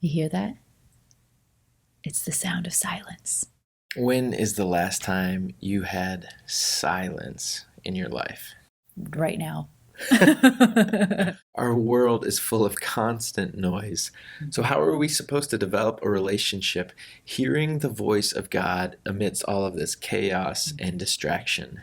You hear that? It's the sound of silence. When is the last time you had silence in your life? Right now. Our world is full of constant noise. So how are we supposed to develop a relationship hearing the voice of God amidst all of this chaos and distraction?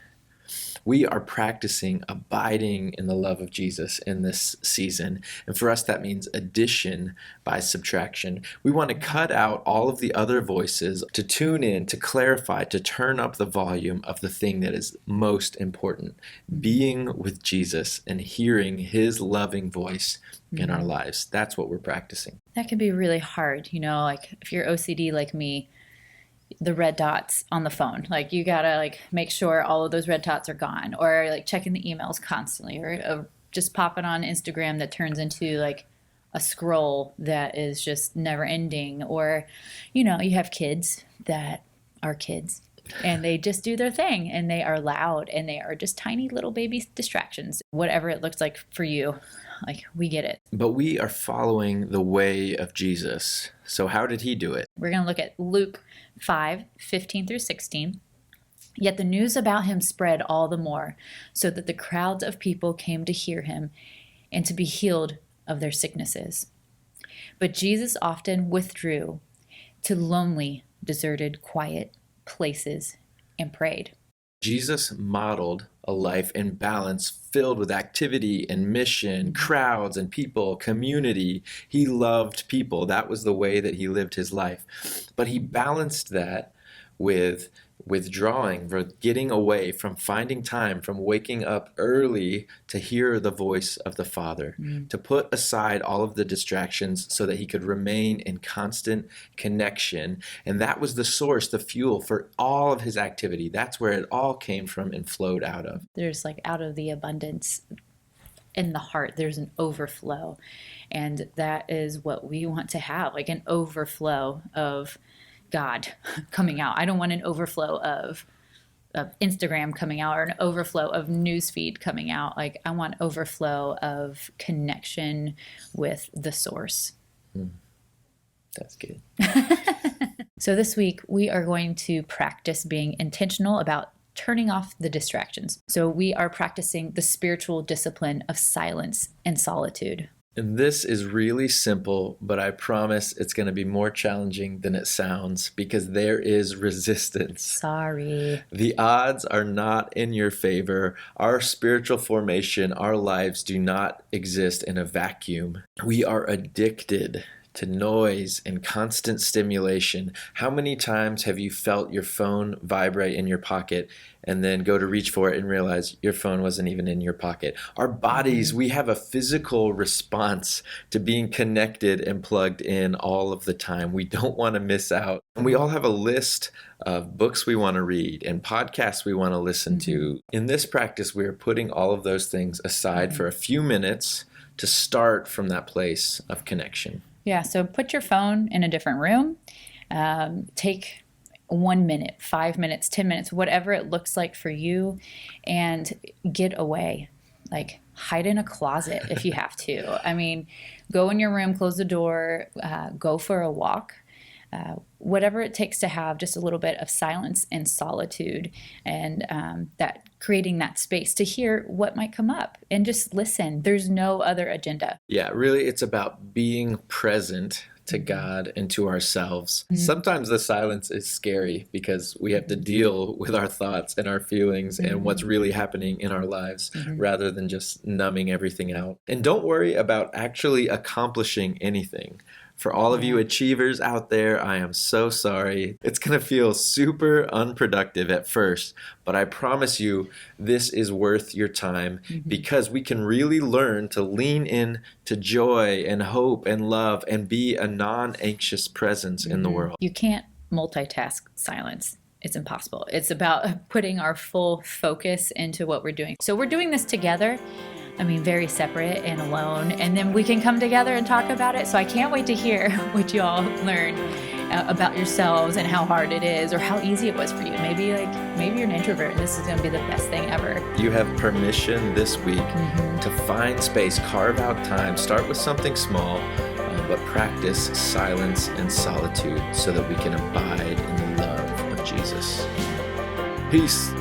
We are practicing abiding in the love of Jesus in this season. And for us, that means addition by subtraction. We want to cut out all of the other voices to tune in, to clarify, to turn up the volume of the thing that is most important, being with Jesus and hearing his loving voice in our lives. That's what we're practicing. That can be really hard. Like if you're OCD like me, the red dots on the phone, like you gotta make sure all of those red dots are gone, or checking the emails constantly, or just popping on Instagram that turns into a scroll that is just never ending. Or you have kids that are kids and they just do their thing and they are loud and they are just tiny little baby distractions. Whatever it looks like for you, we get it. But we are following the way of Jesus. So how did he do it? We're going to look at Luke 5:15 through 16. Yet the news about him spread all the more, so that the crowds of people came to hear him and to be healed of their sicknesses. But Jesus often withdrew to lonely, deserted, quiet places and prayed. Jesus modeled a life in balance filled with activity and mission, crowds and people, community. He loved people. That was the way that he lived his life. But he balanced that with withdrawing, with getting away, from finding time, from waking up early to hear the voice of the Father, to put aside all of the distractions so that he could remain in constant connection. And that was the source, the fuel for all of his activity. That's where it all came from and flowed out of. There's out of the abundance in the heart, there's an overflow. And that is what we want to have, an overflow of God coming out. I don't want an overflow of Instagram coming out, or an overflow of newsfeed coming out. I want overflow of connection with the source. That's good. So this week we are going to practice being intentional about turning off the distractions. So we are practicing the spiritual discipline of silence and solitude. And this is really simple, but I promise it's going to be more challenging than it sounds, because there is resistance. Sorry. The odds are not in your favor. Our spiritual formation, our lives do not exist in a vacuum. We are addicted to noise and constant stimulation. How many times have you felt your phone vibrate in your pocket and then go to reach for it and realize your phone wasn't even in your pocket? Our bodies, we have a physical response to being connected and plugged in all of the time. We don't want to miss out. And we all have a list of books we want to read and podcasts we want to listen to. In this practice, we are putting all of those things aside for a few minutes to start from that place of connection. Yeah, so put your phone in a different room. Take 1 minute, 5 minutes, 10 minutes, whatever it looks like for you, and get away. Hide in a closet if you have to. Go in your room, close the door, go for a walk. Whatever it takes to have just a little bit of silence and solitude, and that creating that space to hear what might come up and just listen. There's no other agenda. Yeah, really, it's about being present to God and to ourselves. Sometimes the silence is scary because we have to deal with our thoughts and our feelings and what's really happening in our lives rather than just numbing everything out. And don't worry about actually accomplishing anything. For all of you achievers out there, I am so sorry. It's going to feel super unproductive at first, but I promise you this is worth your time because we can really learn to lean in to joy and hope and love and be a non-anxious presence in the world. You can't multitask silence. It's impossible. It's about putting our full focus into what we're doing. So we're doing this together. Very separate and alone, and then we can come together and talk about it. So I can't wait to hear what you all learn about yourselves and how hard it is or how easy it was for you. Maybe you're an introvert and this is going to be the best thing ever. You have permission this week to find space, carve out time, start with something small, but practice silence and solitude so that we can abide in the love of Jesus. Peace.